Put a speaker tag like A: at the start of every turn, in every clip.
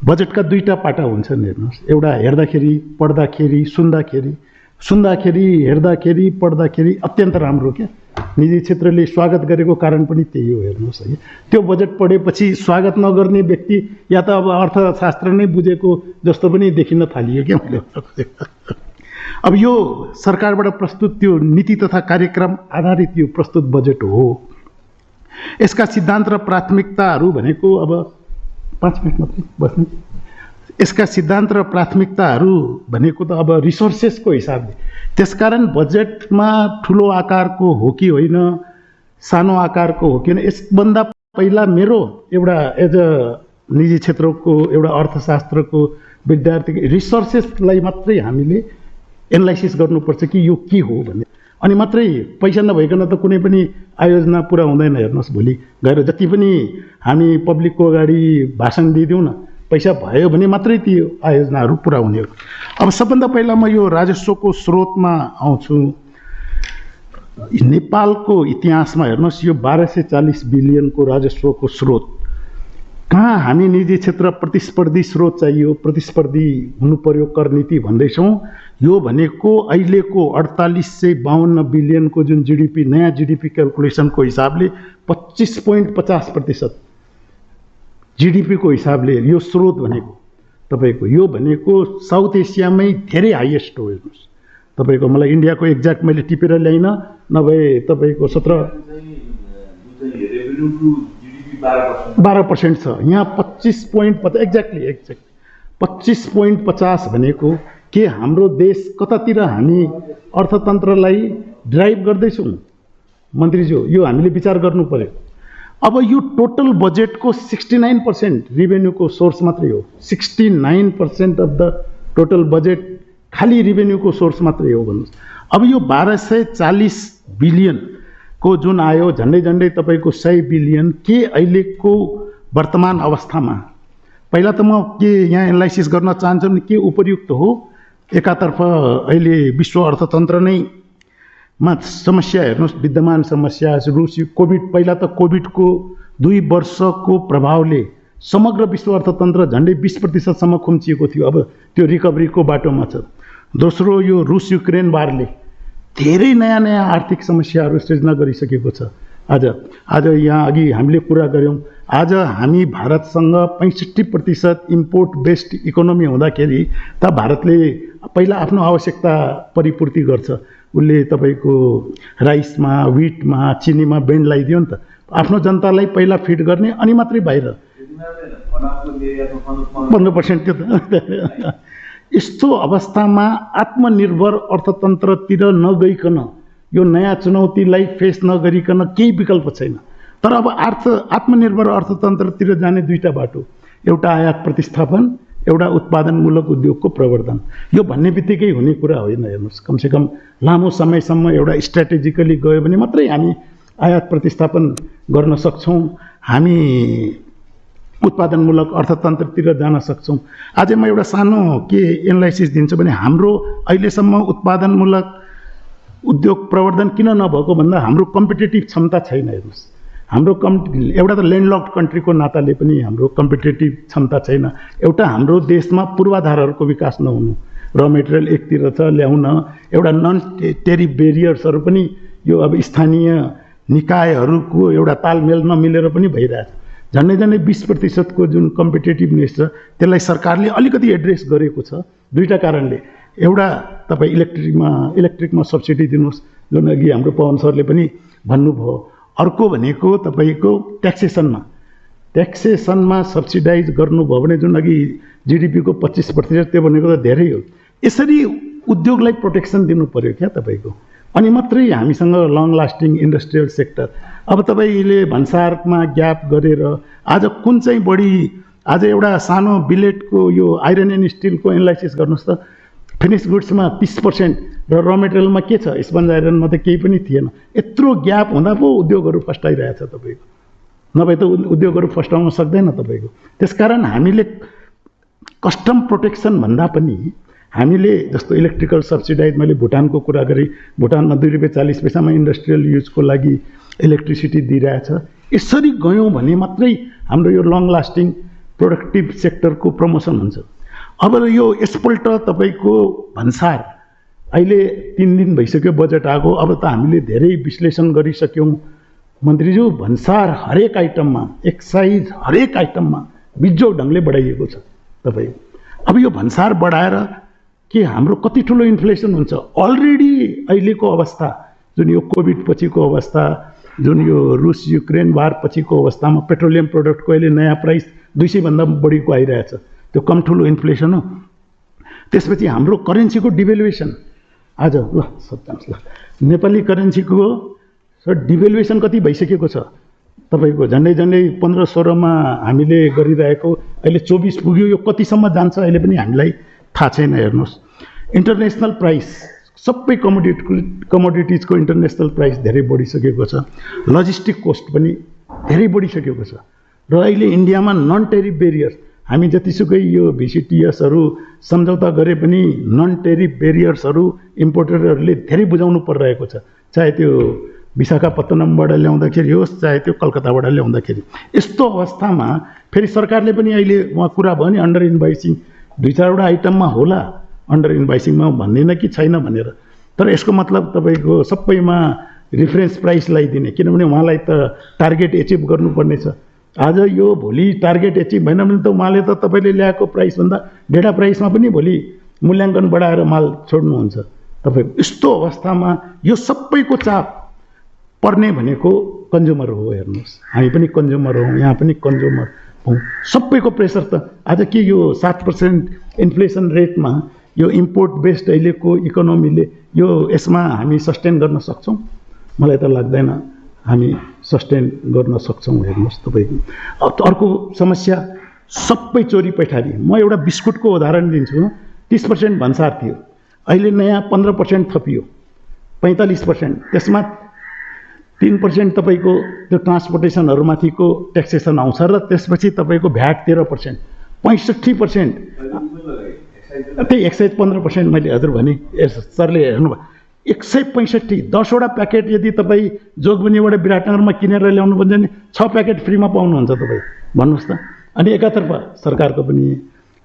A: बजेटका दुईटा पाटा हुन्छन् हेर्नुहोस्, एउटा हेर्दाखेरि पढ्दाखेरि सुन्दाखेरि हेर्दाखेरि पढ्दाखेरि अत्यन्त राम्रो क्या। निजी क्षेत्रले स्वागत गरेको कारण पनि त्यही हो हेर्नुहोस् है। त्यो बजेट पढेपछि स्वागत नगर्ने व्यक्ति या त अब अर्थशास्त्र नै बुझेको जस्तो पनि देखिन थालियो क्या मैले। अब यो सरकारबाट प्रस्तुत त्यो नीति तथा कार्यक्रम आधारित यो प्रस्तुत बजेट हो। यसका सिद्धान्त र प्राथमिकताहरू भनेको अब 5 मिनट मात्रै बस्नु। यसका सिद्धान्त र प्राथमिकताहरू भनेको त अब रिसोर्सेसको हिसाबले, त्यसकारण बजेटमा ठुलो आकारको हो कि होइन, सानो आकारको हो कि होइन, यसभन्दा पहिला मेरो एउटा एज अ निजी क्षेत्रको एउटा अर्थशास्त्रको विद्यार्थी रिसोर्सेसलाई मात्रै हामीले एनालाइसिस गर्नुपर्छ कि यो के हो भन्ने, अनि मात्रै पैसा नभइकन त कुनै पनि आयोजना पुरा हुँदैन। हेर्नुहोस्, भोलि गएर जति पनि हामी पब्लिकको अगाडि भाषण दिइदिउँ न, पैसा भयो भने मात्रै ती आयोजनाहरू पुरा हुने हो। अब सबभन्दा पहिला म यो राजस्वको स्रोतमा आउँछु। नेपालको इतिहासमा हेर्नुहोस्, यो 1240 बिलियनको राजस्वको स्रोत कहाँ हामी निजी क्षेत्र प्रतिस्पर्धी स्रोत चाहियो, प्रतिस्पर्धी हुनु पर्यो कर नीति भन्दैछौँ। यो भनेको अहिलेको 4852 बिलियनको जुन जीडीपी, नयाँ जीडीपी क्यालकुलेसनको हिसाबले 25.50% जीडीपीको हिसाबले यो स्रोत भनेको तपाईँको, यो भनेको साउथ एसियामै धेरै हाइएस्ट हो। हेर्नुहोस् तपाईँको, मलाई इन्डियाको एक्ज्याक्ट मैले टिपेर ल्याइन, नभए तपाईँको 12% छ, यहाँ 25.50 एक्ज्याक्टली 25.50 भनेको के हाम्रो देश कतातिर हामी अर्थतन्त्रलाई ड्राइभ गर्दैछौँ मन्त्रीज्यू, यो हामीले विचार गर्नु पर्यो। अब यो टोटल बजेटको 69% रेभेन्यूको सोर्स मात्रै हो। 69% अफ द टोटल बजेट खाली रेभेन्यूको सोर्स मात्रै हो भन्नुहोस्। अब यो 1240 बिलियनको जुन आयो, झन्डै झन्डै तपाईँको 100 बिलियन के अहिलेको वर्तमान अवस्थामा, पहिला त म के यहाँ एनालाइसिस गर्न चाहन्छु भने के उपयुक्त हो। एकातर्फ अहिले विश्व अर्थतन्त्र नै मा समस्या हेर्नुहोस्, विद्यमान समस्या रुस कोभिड, पहिला त कोभिडको 2 वर्षको प्रभावले समग्र विश्व अर्थतन्त्र झन्डै 20% खुम्चिएको थियो। अब त्यो रिकभरीको बाटोमा छ। दोस्रो, यो रुस युक्रेन वारले धेरै नयाँ नयाँ आर्थिक समस्याहरू सृजना गरिसकेको छ। आज यहाँ अघि हामीले कुरा गऱ्यौँ, आज हामी भारतसँग 65% इम्पोर्ट बेस्ड इकोनोमी हुँदाखेरि त भारतले पहिला आफ्नो आवश्यकता परिपूर्ति गर्छ। उसले तपाईँको राइसमा, विटमा, चिनीमा बेन्ड लगाइदियो नि त, आफ्नो जनतालाई पहिला फिड गर्ने अनि मात्रै बाहिर 15% त्यो त। यस्तो अवस्थामा आत्मनिर्भर अर्थतन्त्रतिर नगइकन, यो नयाँ चुनौतीलाई फेस नगरिकन केही विकल्प छैन। तर अब आत्मनिर्भर अर्थतन्त्रतिर जाने दुईटा बाटो, एउटा आयात प्रतिस्थापन, एउटा उत्पादनमूलक उद्योगको प्रवर्धन। यो भन्ने बित्तिकै हुने कुरा होइन। हेर्नुहोस्, कमसेकम लामो समयसम्म एउटा स्ट्राटेजिकली गयो भने मात्रै हामी आयात प्रतिस्थापन गर्न सक्छौँ, हामी उत्पादनमूलक अर्थतन्त्रतिर जान सक्छौँ। आज म एउटा सानो के एनालाइसिस दिन्छु भने, हाम्रो अहिलेसम्म उत्पादनमूलक उद्योग प्रवर्धन किन नभएको भन्दा हाम्रो कम्पिटेटिभ क्षमता छैन। हेर्नुहोस्, हाम्रो एउटा त ल्यान्डलक्ड कन्ट्रीको नाताले पनि हाम्रो कम्पिटेटिभ क्षमता छैन। एउटा हाम्रो देशमा पूर्वाधारहरूको विकास नहुनु, र मेटेरियल एकतिर छ ल्याउन, एउटा नन टेरिफ बेरियर्सहरू पनि यो अब स्थानीय निकायहरूको एउटा तालमेल नमिलेर पनि भइरहेछ। झन्डै झन्डै 20% को जुन कम्पिटेटिभनेस छ त्यसलाई सरकारले अलिकति एड्रेस गरेको छ दुईटा कारणले। एउटा तपाईँ इलेक्ट्रिकमा सब्सिडी दिनुहोस्, जुन अघि हाम्रो पवन सरले पनि भन्नुभयो। अर्को भनेको तपाईँको ट्याक्सेसनमा सब्सिडाइज गर्नुभयो भने जुन अघि जीडीपीको 25% त्यो भनेको त धेरै हो। यसरी उद्योगलाई प्रोटेक्सन दिनु पर्यो क्या तपाईँको, अनि मात्रै हामीसँग लङ लास्टिङ इन्डस्ट्रियल सेक्टर। अब तपाईँले भन्सारमा ग्याप गरेर आज कुन चाहिँ बढी, आज एउटा सानो बिलेटको यो आइरन एन्ड स्टिलको एनालाइसिस गर्नुहोस् त, फिनिस गुड्समा 30% र र मेटेरियलमा के छ, स्पन्ज आइरनमा त केही पनि थिएन। यत्रो ग्याप हुँदा पो उद्योगहरू फस्टाइरहेछ तपाईँको, नभए त उद्योगहरू फस्टाउन सक्दैन तपाईँको। त्यसकारण हामीले कस्टम प्रोटेक्सन भन्दा पनि हामीले जस्तो इलेक्ट्रिकल सब्सिडाइज, मैले भुटानको कुरा गरेँ, भुटानमा 2 रुपियाँ 40 पैसामा इन्डस्ट्रियल युजको लागि इलेक्ट्रिसिटी दिइरहेछ। यसरी गयौँ भने मात्रै हाम्रो यो लङ लास्टिङ प्रोडक्टिभ सेक्टरको प्रमोसन हुन्छ। अब यो यसपल्ट तपाईँको भन्सार अहिले 3 दिन भइसक्यो बजेट आएको, अब त हामीले धेरै विश्लेषण गरिसक्यौँ मन्त्रीज्यू। भन्सार हरेक आइटममा, एक्साइज हरेक आइटममा बिजोग ढङ्गले बढाइएको छ तपाईँको। अब यो भन्सार बढाएर के हाम्रो कति ठुलो इन्फ्लेसन हुन्छ। अलरेडी अहिलेको अवस्था जुन यो कोभिड पछिको अवस्था, जुन यो रुस युक्रेन वार पछिको अवस्थामा पेट्रोलियम प्रोडक्टको अहिले नयाँ प्राइस 200 भन्दा बढीको आइरहेछ, त्यो कम ठुलो इन्फ्लेसन हो। त्यसपछि हाम्रो करेन्सीको डिभेलुएसन आज ल सत्तान्स ल नेपाली करेन्सीको डिभेलुएसन कति भइसकेको छ तपाईँको, झन्डै 15-16मा हामीले गरिरहेको अहिले 24 पुग्यो। यो कतिसम्म जान्छ अहिले पनि हामीलाई थाहा छैन। हेर्नुहोस् इन्टरनेसनल प्राइस सबै कमोडिटिजको इन्टरनेसनल प्राइस धेरै बढिसकेको छ, लजिस्टिक कोस्ट पनि धेरै बढिसकेको छ। र अहिले इन्डियामा नन टेरिफ बेरियर्स हामी जतिसुकै यो भिसिटिएसहरू सम्झौता गरे पनि नन टेरिफ बेरियर्सहरू इम्पोर्टरहरूले धेरै बुझाउनु परिरहेको छ, चाहे त्यो विशाखापत्तनमबाट ल्याउँदाखेरि होस् चाहे त्यो कलकत्ताबाट ल्याउँदाखेरि। यस्तो अवस्थामा फेरि सरकारले पनि अहिले उहाँ कुरा भयो नि अन्डर इन्भोइसिङ 2-4वटा आइटममा होला अन्डर इन्भोइसिङमा भन्दैन कि छैन भनेर, तर यसको मतलब तपाईँको सबैमा रिफरेन्स प्राइस लगाइदिने, किनभने उहाँलाई त टार्गेट एचिभ गर्नुपर्ने छ। आज यो भोलि टार्गेट एचिभ भएन भने त उहाँले त तपाईँले ल्याएको प्राइसभन्दा डेढा प्राइसमा पनि भोलि मूल्याङ्कन बढाएर माल छोड्नुहुन्छ तपाईँको। यस्तो अवस्थामा यो सबैको चाप पर्ने भनेको कन्ज्युमर हो। हेर्नुहोस् हामी पनि कन्ज्युमर हौँ, यहाँ पनि कन्ज्युमर हौँ, सबैको प्रेसर त आज के यो 7% इन्फ्लेसन रेटमा यो इम्पोर्ट बेस्ड अहिलेको इकोनोमीले यो यसमा हामी सस्टेन गर्न सक्छौँ? मलाई त लाग्दैन हामी सस्टेन गर्न सक्छौँ। हेर्नुहोस् तपाईँको अर्को समस्या सबै चोरी पैठारी। म एउटा बिस्कुटको उदाहरण दिन्छु। 30% भन्सार थियो, अहिले नयाँ 15% थपियो, 45%। त्यसमा 3% तपाईँको त्यो ट्रान्सपोर्टेसनहरूमाथिको ट्याक्सेसन आउँछ र त्यसपछि तपाईँको भ्याट 13%, 65%। त्यही एक्साइज 15% मैले हजुर भने सरले हेर्नुभयो। 165 10वटा प्याकेट यदि तपाईँ जोगबनीबाट विराटनगरमा किनेर ल्याउनु पर्छ भने 6 प्याकेट फ्रीमा पाउनुहुन्छ तपाईँ, भन्नुहोस् त। अनि एकातर्फ सरकारको पनि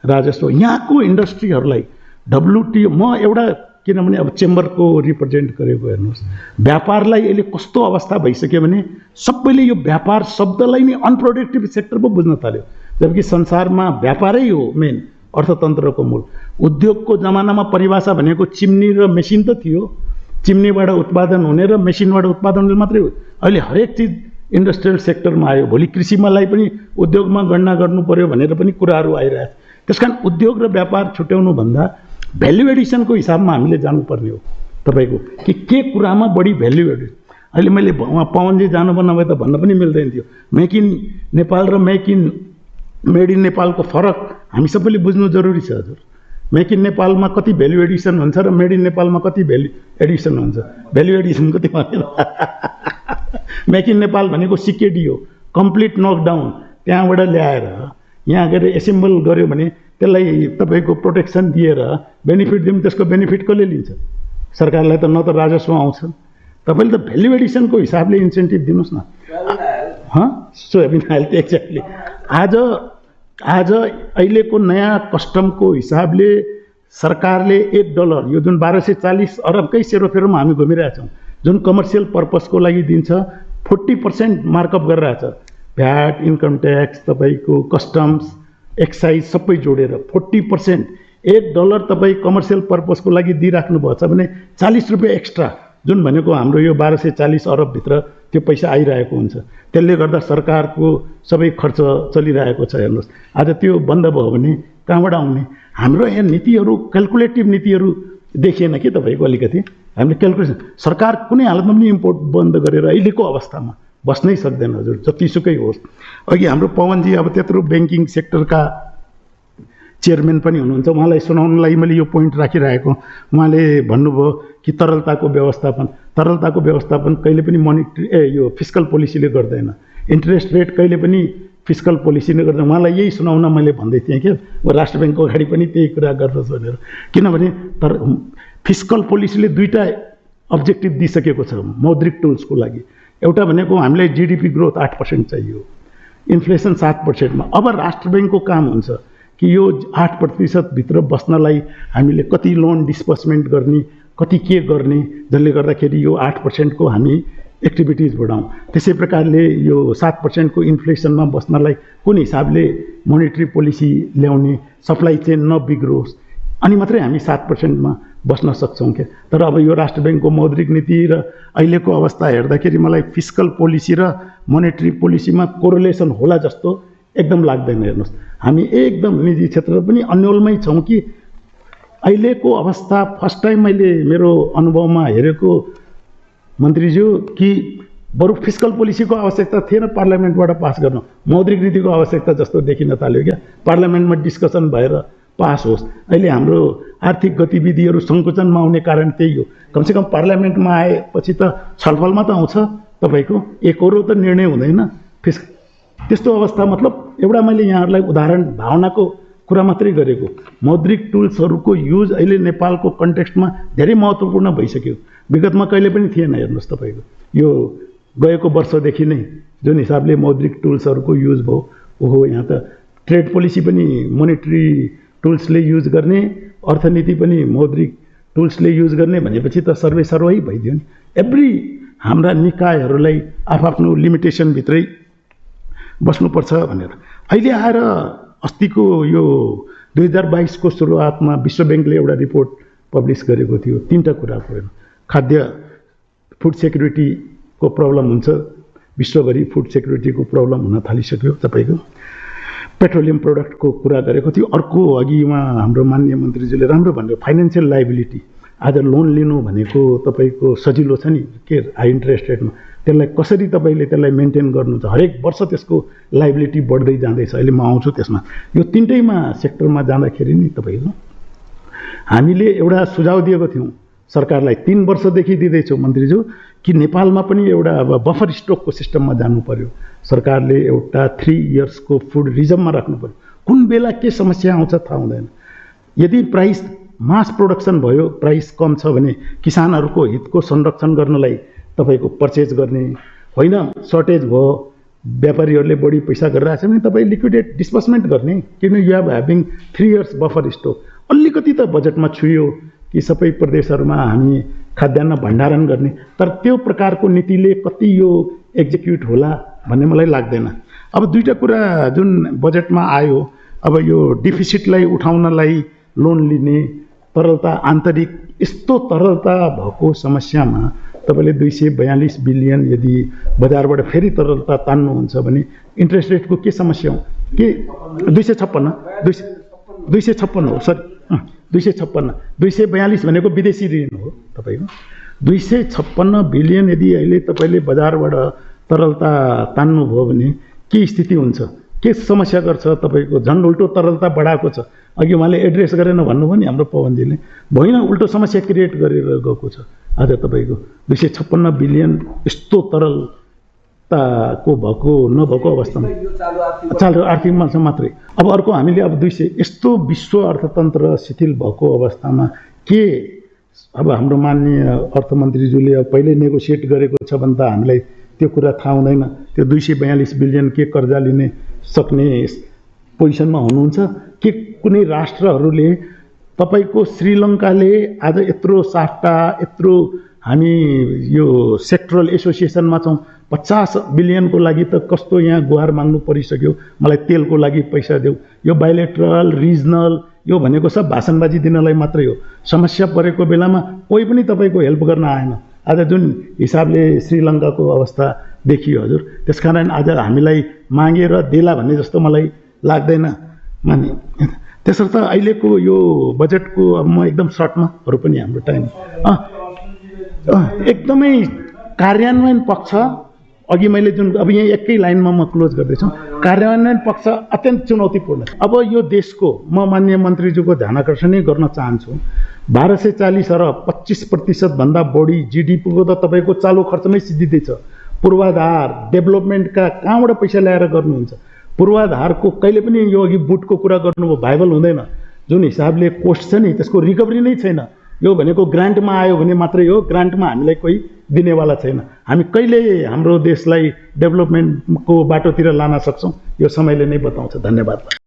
A: राजस्व यहाँको इन्डस्ट्रीहरूलाई WTO म एउटा किनभने अब चेम्बरको रिप्रेजेन्ट गरेको हेर्नुहोस् व्यापारलाई अहिले कस्तो अवस्था भइसक्यो भने सबैले यो व्यापार शब्दलाई नै अनप्रोडक्टिभ सेक्टर पो बुझ्न थाल्यो, जबकि संसारमा व्यापारै हो मेन अर्थतन्त्रको मूल। उद्योगको जमानामा परिभाषा भनेको चिम्नी र मेसिन त थियो, चिम्नीबाट उत्पादन हुने र मेसिनबाट उत्पादन हुने मात्रै हो। अहिले हरेक चिज इन्डस्ट्रियल सेक्टरमा आयो, भोलि कृषिमालाई पनि उद्योगमा गणना गर्नु पर्यो भनेर पनि कुराहरू आइरहेछ। त्यसकारण उद्योग र व्यापार छुट्याउनु भन्दा भ्याल्यु एडिसनको हिसाबमा हामीले जानुपर्ने हो तपाईँको के कुरामा बढी भ्याल्यु एडिसन। अहिले मैले उहाँ पवनजी जानुभयो नभए त भन्न पनि मिल्दैन थियो। मेक इन नेपाल र मेड इन नेपालको फरक हामी सबैले बुझ्नु जरुरी छ हजुर। मेक इन नेपालमा कति भ्याल्यु एडिसन हुन्छ र मेड इन नेपालमा कति भ्याल्यु एडिसन हुन्छ, भ्याल्यु एडिसन कति भनेर। मेक इन नेपाल भनेको सिकेडी हो, कम्प्लिट नकडाउन, त्यहाँबाट ल्याएर यहाँ गएर एसेम्बल गर्यो भने त्यसलाई तपाईँको प्रोटेक्सन दिएर बेनिफिट दिउँ, त्यसको बेनिफिट कसले लिन्छ? सरकारलाई त न त राजस्व आउँछ। तपाईँले त भ्याल्यु एडिसनको हिसाबले इन्सेन्टिभ दिनुहोस् न। सोयाबिन आयल त एक्ज्याक्टली आज अहिलेको नयाँ कस्टमको हिसाबले सरकारले $1 यो जुन 1240 अरबकै सेरोफेरोमा हामी घुमिरहेछौँ, जुन कमर्सियल पर्पसको लागि दिन्छ 40% मार्कअप गरिरहेछ। भ्याट, इन्कम ट्याक्स, तपाईँको कस्टम्स, एक्साइज सबै जोडेर 40%। $1 तपाईँ कमर्सियल पर्पसको लागि दिइराख्नु भएको छ भने 40 रुपियाँ एक्स्ट्रा, जुन भनेको हाम्रो यो 1240 अरबभित्र त्यो पैसा आइरहेको हुन्छ। त्यसले गर्दा सरकारको सबै खर्च चलिरहेको छ। हेर्नुहोस् आज त्यो बन्द भयो भने कहाँबाट आउने? हाम्रो यहाँ नीतिहरू क्यालकुलेटिभ नीतिहरू देखिएन कि तपाईँको अलिकति हामीले क्यालकुलेसन। सरकार कुनै हालतमा पनि इम्पोर्ट बन्द गरेर अहिलेको अवस्थामा बस्नै सक्दैन हजुर, जतिसुकै होस्। अघि हाम्रो पवनजी अब त्यत्रो ब्याङ्किङ सेक्टरका चेयरम्यान पनि हुनुहुन्छ, उहाँलाई सुनाउनलाई मैले यो पोइन्ट राखिरहेको। उहाँले भन्नुभयो कि तरलताको व्यवस्थापन कहिले पनि यो फिस्कल पोलिसीले गर्दैन, इन्ट्रेस्ट रेट कहिले पनि फिस्कल पोलिसीले गर्दैन। उहाँलाई यही सुनाउन मैले भन्दै थिएँ कि राष्ट्र ब्याङ्कको अगाडि पनि त्यही कुरा गर्नुहोस् भनेर, किनभने तर फिस्कल पोलिसीले 2टा अब्जेक्टिभ दिइसकेको छ मौद्रिक टुल्सको लागि। एउटा भनेको हामीलाई GDP ग्रोथ 8% चाहियो, इन्फ्लेसन 7%मा। अब राष्ट्र ब्याङ्कको काम हुन्छ कि यो 8% भित्र बस्नलाई हामीले कति लोन डिस्बर्समेन्ट गर्ने, कति के गर्ने, जसले गर्दाखेरि यो 8% को हामी एक्टिभिटिज बढाउँ। त्यसै प्रकारले यो 7% को इन्फ्लेसनमा बस्नलाई कुन हिसाबले मोनेटरी पोलिसी ल्याउने, सप्लाई चेन नबिग्रोस्, अनि मात्रै हामी 7% मा बस्न सक्छौँ क्या। तर अब यो राष्ट्र ब्याङ्कको मौद्रिक नीति र अहिलेको अवस्था हेर्दाखेरि मलाई फिस्कल पोलिसी र मोनेटरी पोलिसीमा कोरिलेसन होला जस्तो एकदम लाग्दैन। हेर्नुहोस्, हामी एकदम निजी क्षेत्र पनि अन्यलमै छौँ कि अहिलेको अवस्था फर्स्ट टाइम मैले मेरो अनुभवमा हेरेको मन्त्रीज्यू कि बरु फिस्कल पोलिसीको आवश्यकता थिएन पार्लियामेन्टबाट पास गर्नु, मौद्रिक नीतिको आवश्यकता जस्तो देखिन थाल्यो क्या। पार्लियामेन्टमा डिस्कसन भएर पास होस्। अहिले हाम्रो आर्थिक गतिविधिहरू सङ्कुचनमा आउने कारण त्यही हो। कमसेकम पार्लियामेन्टमा आएपछि त छलफलमा त आउँछ तपाईँको, एकरो त निर्णय हुँदैन। त्यस्तो अवस्था मतलब एउटा मैले यहाँहरूलाई उदाहरण भावनाको कुरा मात्रै गरेको। मौद्रिक टुल्सहरूको युज अहिले नेपालको कन्टेक्स्टमा धेरै महत्त्वपूर्ण भइसक्यो, विगतमा कहिले पनि थिएन। हेर्नुहोस् तपाईँको यो गएको वर्षदेखि नै जुन हिसाबले मौद्रिक टुल्सहरूको युज भयो, ओहो यहाँ त ट्रेड पोलिसी पनि मोनेटरी टुल्सले युज गर्ने, अर्थनीति पनि मौद्रिक टुल्सले युज गर्ने भनेपछि त सर्वै भइदियो नि। एभ्री हाम्रा निकायहरूलाई आफ्नो लिमिटेसनभित्रै बस्नुपर्छ भनेर। अहिले आएर अस्तिको यो 2022 को सुरुवातमा विश्व ब्याङ्कले एउटा रिपोर्ट पब्लिस गरेको थियो। 3टा कुरा पऱ्यो। खाद्य फुड सेक्युरिटीको प्रब्लम हुन्छ, विश्वभरि फुड सेक्युरिटीको प्रब्लम हुन थालिसक्यो। तपाईँको पेट्रोलियम प्रोडक्टको कुरा गरेको थियो। अर्को अघि उहाँ हाम्रो माननीय मन्त्रीजीले राम्रो भन्यो, फाइनेन्सियल लाइबिलिटी। आज लोन लिनु भनेको तपाईँको सजिलो छ नि के, हाई इन्ट्रेस्ट रेटमा, त्यसलाई कसरी तपाईँले त्यसलाई मेन्टेन गर्नुहुन्छ, हरेक वर्ष त्यसको लाइबिलिटी बढ्दै जाँदैछ। अहिले म आउँछु त्यसमा। यो 3टैमा सेक्टरमा जाँदाखेरि नि तपाईँको हामीले एउटा सुझाव दिएको थियौँ सरकारलाई, 3 वर्षदेखि दिँदैछौँ मन्त्रीज्यू, कि नेपालमा पनि एउटा अब बफर स्टकको सिस्टममा जानु पर्यो। सरकारले एउटा 3 इयर्सको फुड रिजर्भमा राख्नु पर्यो। कुन बेला के समस्या आउँछ थाहा हुँदैन। यदि प्राइस मास प्रोडक्सन भयो, प्राइस कम छ भने किसानहरूको हितको संरक्षण गर्नलाई तपाईँको पर्चेज गर्ने होइन, सर्टेज भयो, व्यापारीहरूले बढी पैसा गरिरहेछ भने तपाईँ लिक्विडेट डिस्बर्समेन्ट गर्ने, किन you have having 3 years buffer stock. अलिकति त बजेटमा छुयो कि सबै प्रदेशहरूमा हामी खाद्यान्न भण्डारण गर्ने, तर त्यो प्रकारको नीतिले कति यो एक्जिक्युट होला भन्ने मलाई लाग्दैन। अब 2टा कुरा जुन बजेटमा आयो, अब यो डिफिसिटलाई उठाउनलाई लोन लिने, तरलता आन्तरिक, यस्तो तरलता भएको समस्यामा तपाईँले 242 बिलियन यदि बजारबाट फेरि तरलता तान्नुहुन्छ भने इन्ट्रेस्ट रेटको के समस्या हो के? 256 हो, सरी 256, 242 भनेको विदेशी ऋण हो तपाईँको। 256 बिलियन यदि अहिले तपाईँले बजारबाट तरलता तान्नुभयो भने के स्थिति हुन्छ, के समस्या गर्छ तपाईँको? झन् उल्टो तरलता बढाएको छ। अघि उहाँले एड्रेस गरेन भन्नुभयो नि हाम्रो पवनजीले, होइन उल्टो समस्या क्रिएट गरेर गएको छ। आज तपाईँको 256 बिलियन यस्तो तरलताको भएको नभएको अवस्थामा चालु आर्थिकमा मात्रै। अब अर्को हामीले अब 200 यस्तो विश्व अर्थतन्त्र शिथिल भएको अवस्थामा के अब हाम्रो माननीय अर्थमन्त्रीज्यूले अब पहिल्यै नेगोसिएट गरेको छ भने त हामीलाई त्यो कुरा थाहा हुँदैन। त्यो 242 बिलियन के कर्जा लिने सक्ने पोजिसनमा हुनुहुन्छ कि कुनै राष्ट्रहरूले तपाईँको श्रीलङ्काले आज यत्रो साफ्टा, यत्रो हामी यो सेक्टरल एसोसिएसनमा छौँ, 50 बिलियनको लागि त कस्तो यहाँ गुहार माग्नु परिसक्यो, मलाई तेलको लागि पैसा देऊ। यो बाइलेटरल रिजनल यो भनेको सब भाषणबाजी दिनलाई मात्रै हो। समस्या परेको बेलामा कोही पनि तपाईँको हेल्प गर्न आएन। आज जुन हिसाबले श्रीलङ्काको अवस्था देखियो हजुर, त्यसकारण आज हामीलाई मागेर देला भन्ने जस्तो मलाई लाग्दैन माने। त्यसर्थ अहिलेको यो बजेटको अब म एकदम सर्टमा पनि हाम्रो टाइम एकदमै कार्यान्वयन पक्ष, अघि मैले जुन अब यहाँ एकै लाइनमा म क्लोज गर्दैछु, कार्यान्वयन पक्ष अत्यन्त चुनौतीपूर्ण। अब यो देशको म माननीय मन्त्रीज्यूको ध्यानाकर्षणै गर्न चाहन्छु, 1240 अरब 25% भन्दा बढी जिडिपीको त तपाईँको चालु खर्चमै सिद्धिँदैछ। पूर्वाधार डेभलपमेन्टका कहाँबाट पैसा ल्याएर गर्नुहुन्छ? पूर्वाधारको कहिले पनि यो अघि बुटको कुरा गर्नुभयो, भाइबल हुँदैन। जुन हिसाबले कोस्ट छ नि त्यसको रिकभरी नै छैन। यो भनेको ग्रान्टमा आयो भने मात्रै हो, ग्रान्टमा हामीलाई कोही दिनेवाला छैन। हामी कहिले हाम्रो देशलाई डेभलपमेन्टको बाटोतिर लान सक्छौँ यो समयले नै बताउँछ। धन्यवाद।